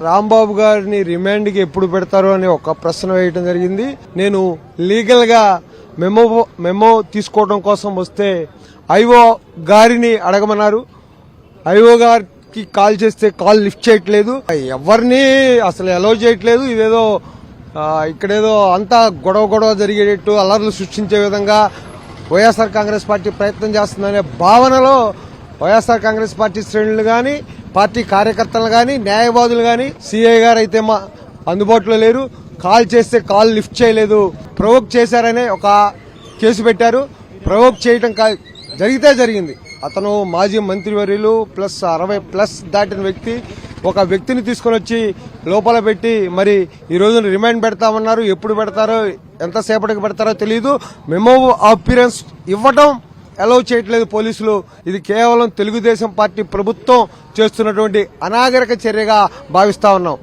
రాంబాబు గారిని రిమాండ్కి ఎప్పుడు పెడతారు అని ఒక ప్రశ్న వేయడం జరిగింది. నేను లీగల్ గా మెమో తీసుకోవడం కోసం వస్తే ఐఓ గారిని అడగమన్నారు. ఐఓ గారికి కాల్ చేస్తే కాల్ లిఫ్ట్ చేయట్లేదు, ఎవరిని అసలు అలౌ చేయట్లేదు. ఇదేదో ఇక్కడేదో అంతా గొడవ జరిగేటట్టు అల్లర్లు సృష్టించే విధంగా వైఎస్ఆర్ కాంగ్రెస్ పార్టీ ప్రయత్నం చేస్తుందనే భావనలో వైఎస్ఆర్ కాంగ్రెస్ పార్టీ శ్రేణులు గాని, పార్టీ కార్యకర్తలు గాని, న్యాయవాదులు గాని, సిఐ గారు అయితే అందుబాటులో లేరు. కాల్ చేస్తే కాల్ లిఫ్ట్ చేయలేదు. ప్రొవోక్ చేశారనే ఒక కేసు పెట్టారు. ప్రొవోక్ చేయడం జరిగింది. అతను మాజీ మంత్రివర్యులు ప్లస్ 60+ దాటిన వ్యక్తి. ఒక వ్యక్తిని తీసుకుని వచ్చి లోపల పెట్టి మరి ఈ రోజు రిమాండ్ పెడతామన్నారు. ఎప్పుడు పెడతారో, ఎంతసేపటికి పెడతారో తెలియదు. మెమో అపియరెన్స్ ఇవ్వడం అలౌ చేయట్లేదు పోలీసులు. ఇది కేవలం తెలుగుదేశం పార్టీ ప్రభుత్వం చేస్తున్నటువంటి అనాగరిక చర్యగా భావిస్తా ఉన్నాం.